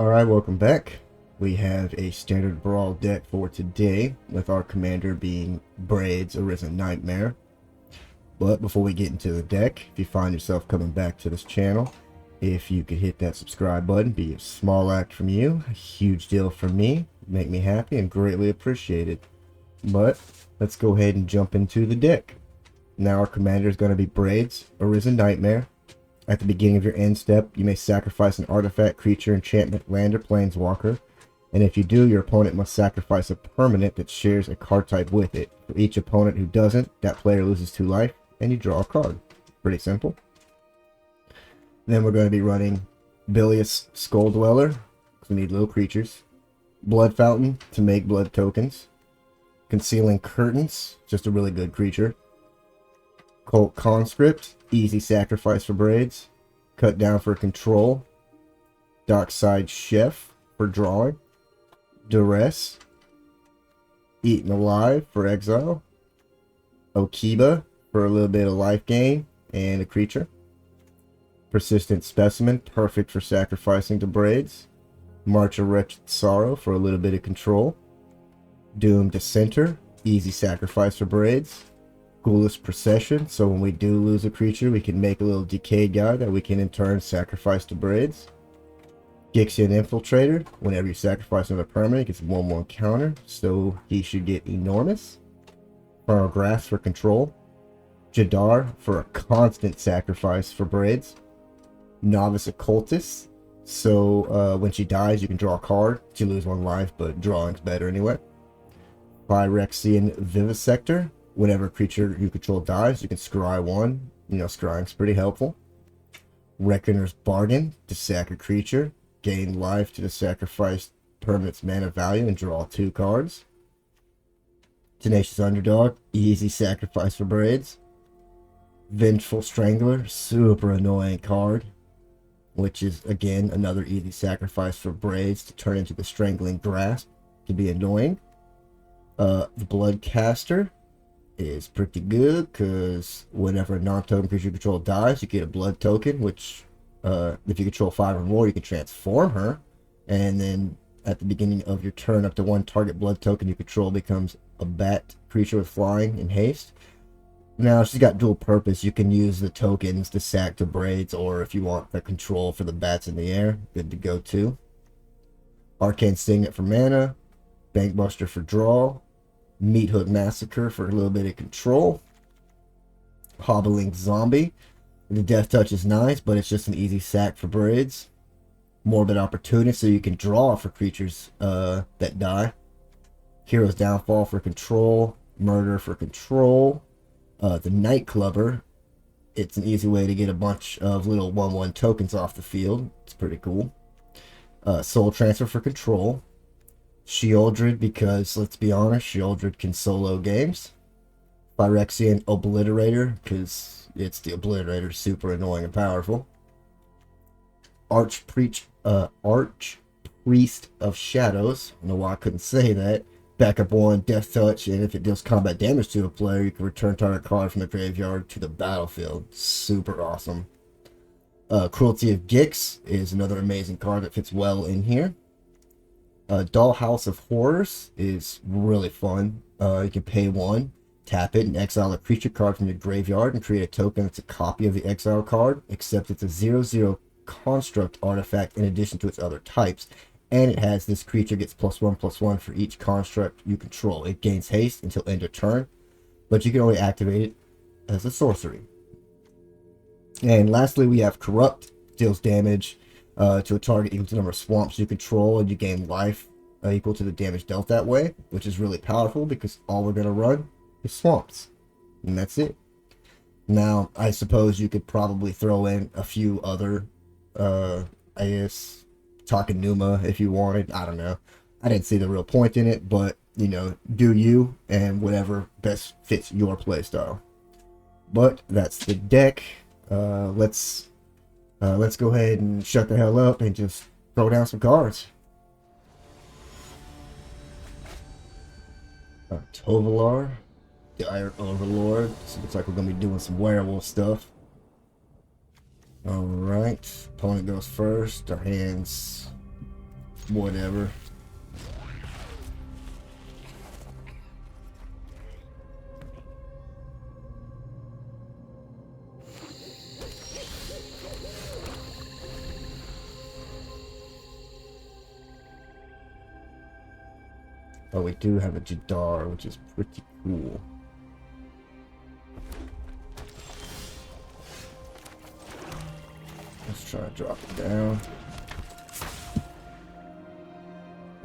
Alright, welcome back. We have a standard Brawl deck for today, with our commander being Braids, Arisen Nightmare. But before we get into the deck, if you find yourself coming back to this channel, if you could hit that subscribe button, be a small act from you, a huge deal from me, make me happy and greatly appreciated. But let's go ahead and jump into the deck. Now our commander is going to be Braids, Arisen Nightmare. At the beginning of your end step, you may sacrifice an artifact, creature, enchantment, land, or planeswalker. And if you do, your opponent must sacrifice a permanent that shares a card type with it. For each opponent who doesn't, that player loses 2 life, and you draw a card. Pretty simple. Then we're going to be running Bilious Skull Dweller, because we need little creatures. Blood Fountain to make blood tokens. Concealing Curtains, just a really good creature. Cult Conscript, easy sacrifice for Braids. Cut Down for control. Dockside Chef for drawing. Duress. Eaten Alive for exile. Okiba for a little bit of life gain and a creature. Persistent Specimen, perfect for sacrificing to Braids. March of Wretched Sorrow for a little bit of control. Doomed Dissenter, easy sacrifice for Braids. Ghoulish Procession, so when we do lose a creature, we can make a little decayed guy that we can in turn sacrifice to Braids. Gixian Infiltrator, whenever you sacrifice another permanent, it gets 1/1 counter, so he should get enormous. Vernal Grasp for control. Jadar for a constant sacrifice for Braids. Novice Occultist, so when she dies, you can draw a card. She loses 1 life, but drawing's better anyway. Phyrexian Vivisector. Whenever a creature you control dies, you can scry 1. You know, scrying's pretty helpful. Reckoner's Bargain, to sack a creature. Gain life to the sacrificed permanent's mana value and draw 2 cards. Tenacious Underdog, easy sacrifice for Braids. Vengeful Strangler, super annoying card. Which is, again, another easy sacrifice for Braids to turn into the Strangling Grasp. To be annoying. The Bloodcaster is pretty good because whenever a non-token creature you control dies, you get a blood token, which if you control 5 or more, you can transform her, and then at the beginning of your turn, up to 1 target blood token you control becomes a bat creature with flying and haste. Now she's got dual purpose. You can use the tokens to sack to Braids, or if you want the control for the bats in the air, good to go too. Arcane Signet for mana. Bankbuster for draw. Meat Hook Massacre for a little bit of control. Hobbling Zombie. The death touch is nice, but it's just an easy sack for Braids. Morbid Opportunist, so you can draw for creatures that die. Hero's Downfall for control. Murder for control. The Night Clubber. It's an easy way to get a bunch of little 1/1 tokens off the field. It's pretty cool. Soul Transfer for control. Sheoldred, because let's be honest, Sheoldred can solo games. Phyrexian Obliterator, because it's the Obliterator, super annoying and powerful. Archpriest of Shadows, I don't know why I couldn't say that. Backup 1, Death Touch, and if it deals combat damage to a player, you can return target card from the graveyard to the battlefield. Super awesome. Cruelty of Gix is another amazing card that fits well in here. Dollhouse of Horrors is really fun. You can pay 1, tap it, and exile a creature card from your graveyard and create a token that's a copy of the exile card, except it's a 0/0 construct artifact in addition to its other types. And it has this creature gets +1/+1 for each construct you control. It gains haste until end of turn, but you can only activate it as a sorcery. And lastly, we have Corrupt, deals damage to a target equal to the number of swamps you control, and you gain life equal to the damage dealt that way, which is really powerful because all we're going to run is swamps, and that's it. Now, I suppose you could probably throw in a few other, I guess, Takenuma if you wanted. I don't know. I didn't see the real point in it, but, you know, do you, and whatever best fits your playstyle. But that's the deck. Let's go ahead and shut the hell up and just throw down some cards. Tovolar, the Iron Overlord. So it looks like we're going to be doing some werewolf stuff. Alright, opponent goes first. Our hands Whatever. Oh, we do have a Jadar, which is pretty cool. Let's try to drop it down.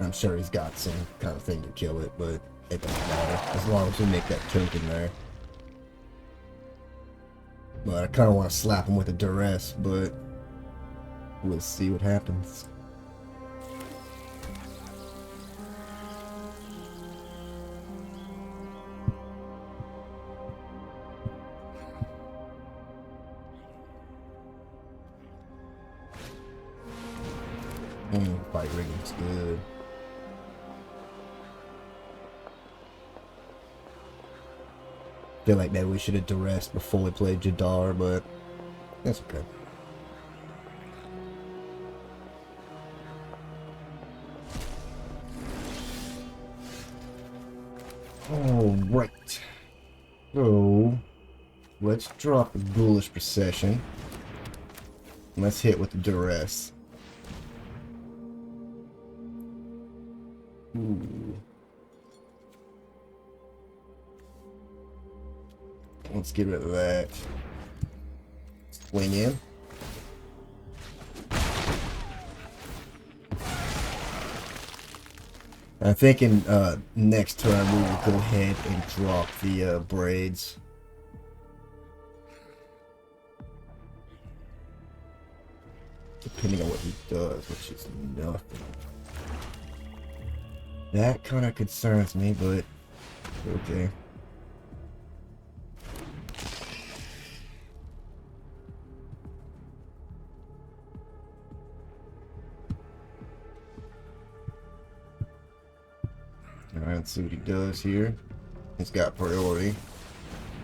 I'm sure he's got some kind of thing to kill it, but it doesn't matter as long as we make that token there. But I kind of want to slap him with a duress, but we'll see what happens. Fight rigging's good. Feel like maybe we should have duressed before we played Jadar, but that's okay. Alright. So let's drop the Ghoulish Procession. Let's hit with the duress. Ooh. Let's get rid of that. Swing in. I'm thinking next turn we will go ahead and drop the braids. Depending on what he does, which is nothing. That kind of concerns me, but okay. Alright, let's see what he does here. He's got priority.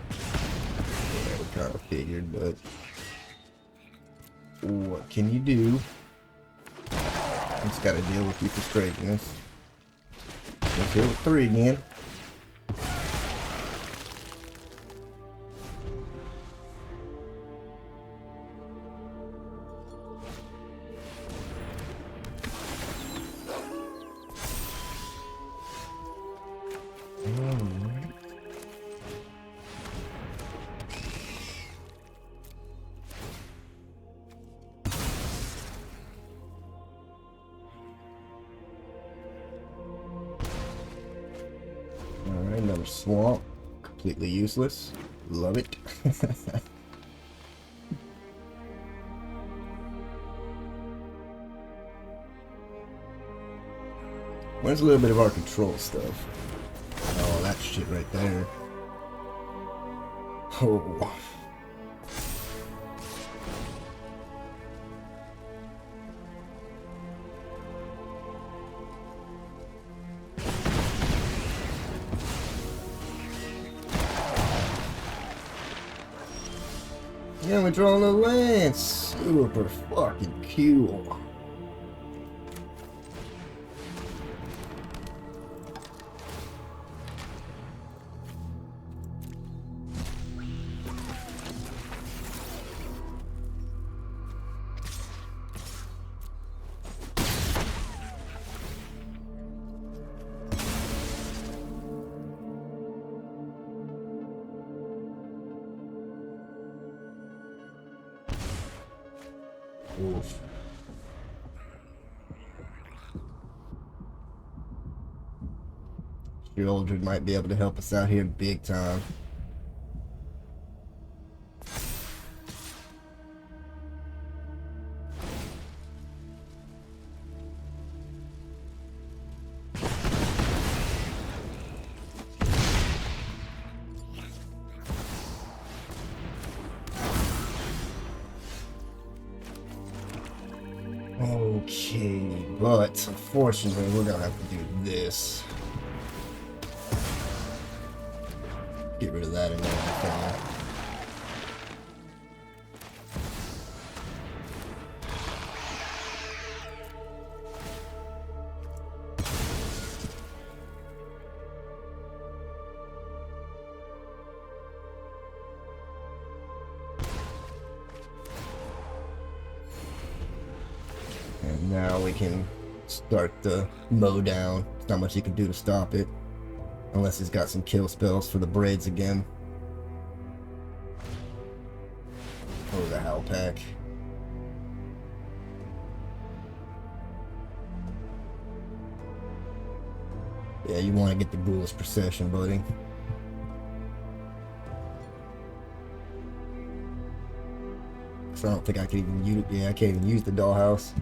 Yeah, we kind of figured, but what can you do? Just gotta deal with you frustrating us. Let's hit with 3 again. Alright, another swamp. Completely useless. Love it. Where's a little bit of our control stuff? Oh, that shit right there. Oh. Yeah, we draw the lance. Super fucking cool. Oof. Your Aldred might be able to help us out here big time. Okay, but unfortunately we're gonna have to do this. Get rid of that and everything. Now we can start the mow down. There's not much you can do to stop it. Unless he's got some kill spells for the Braids again. Or the Howl Pack. Yeah, you want to get the Ghoulish Procession, buddy. So I don't think I can even use. Yeah, I can't even use the dollhouse.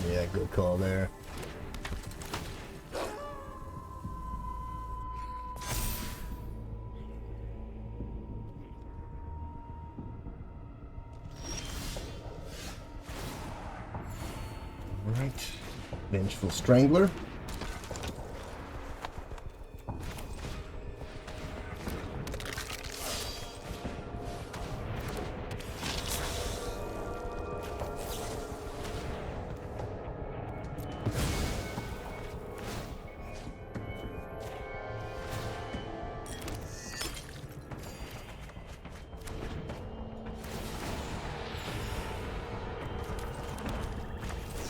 Yeah, good call there. Alright. Vengeful Strangler.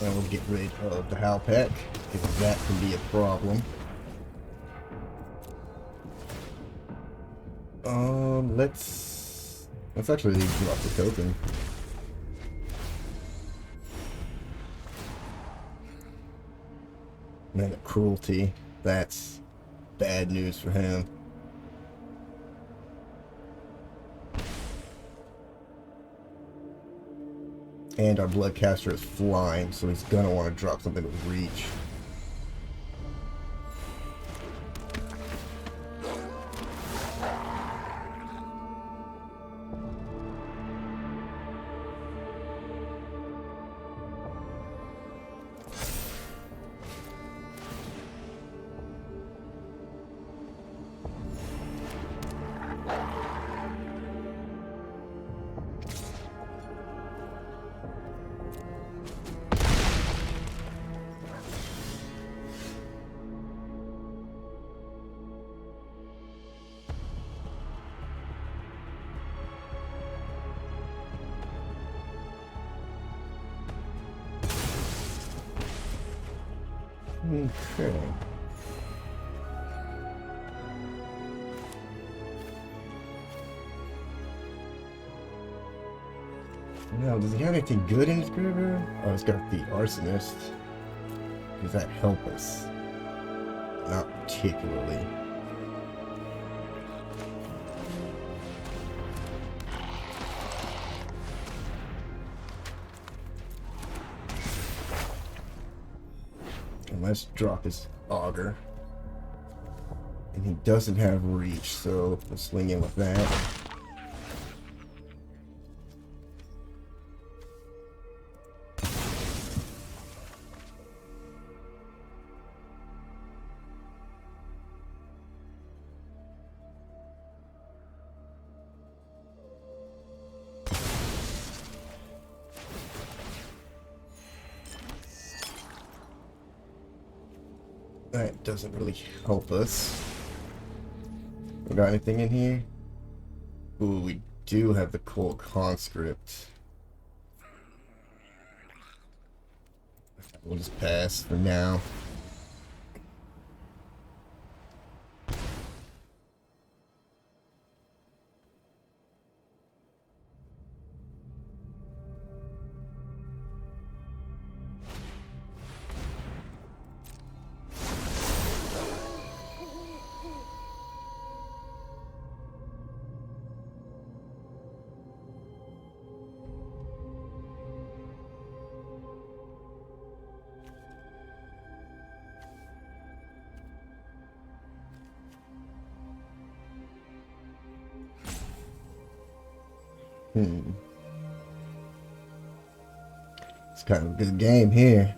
And we'll get rid of the Howl Pack, because that can be a problem. Let's actually drop the token. Man, the cruelty, that's bad news for him. And our Bloodcaster is flying, so he's gonna want to drop something with reach. Okay. Now, does he have anything good in his graveyard? Oh, he's got the Arsonist. Does that help us? Not particularly. And let's drop his Augur. And he doesn't have reach, so we'll swing in with that. That doesn't really help us. We got anything in here? Ooh, we do have the Cold Conscript. We'll just pass for now. It's kind of a good game here.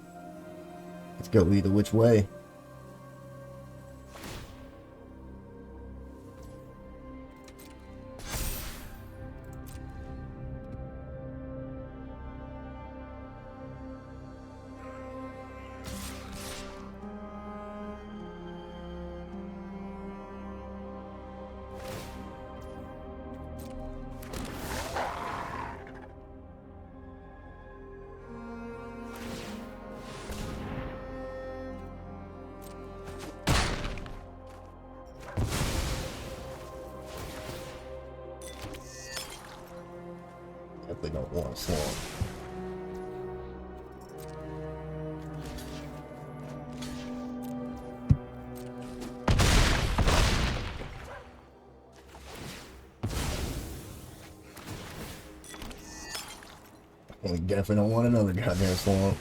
Let's go either which way. definitely don't want to swamp. We definitely don't want another goddamn swamp.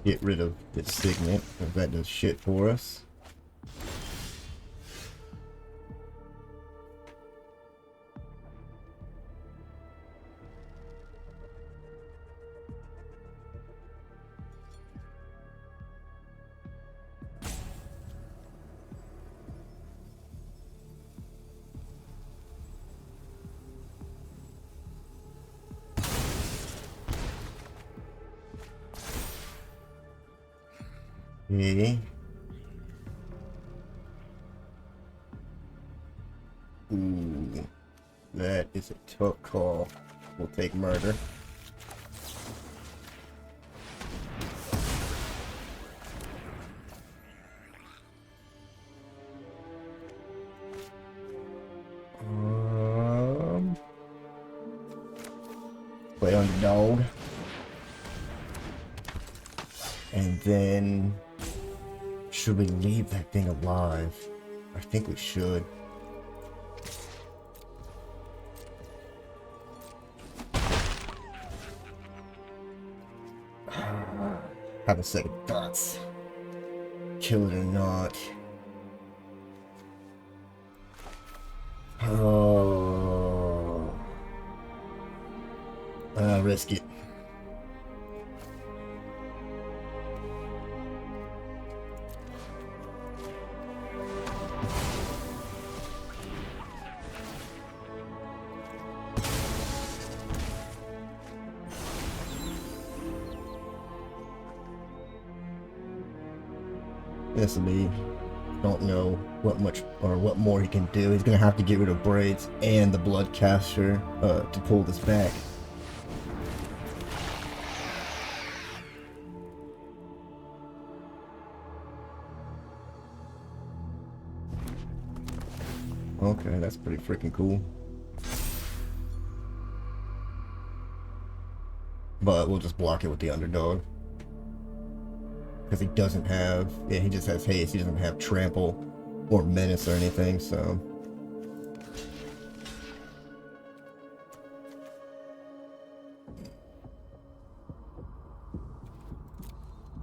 Get rid of this signet, if that does shit for us. Okay. Ooh, that is a tough call. We'll take murder. Play underdog. And then, should we leave that thing alive? I think we should. Have a second thoughts. Kill it or not. Oh. Risk it. This will be, don't know what much or what more he can do. He's gonna have to get rid of Braids and the Bloodcaster to pull this back. Okay, that's pretty freaking cool. But we'll just block it with the underdog. Because he doesn't have, yeah, he just has haste. He doesn't have trample or menace or anything, so.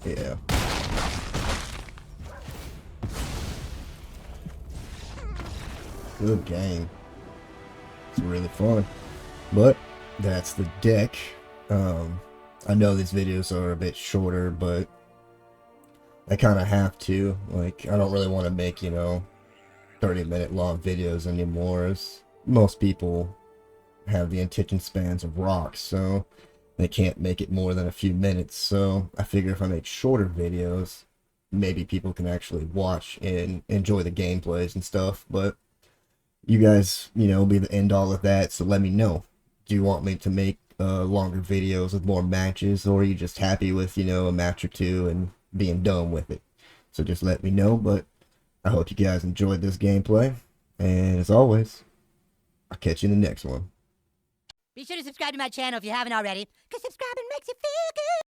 Yeah. Good game. It's really fun. But that's the deck. I know these videos are a bit shorter, but I kind of have to. Like, I don't really want to make, 30-minute long videos anymore, as most people have the attention spans of rocks, so they can't make it more than a few minutes. So I figure if I make shorter videos, maybe people can actually watch and enjoy the gameplays and stuff. But you guys, be the end all of that, so let me know. Do you want me to make longer videos with more matches, or are you just happy with, a match or two and being done with it? So just let me know. But I hope you guys enjoyed this gameplay, and as always, I'll catch you in the next one. Be sure to subscribe to my channel if you haven't already, because subscribing makes you feel good.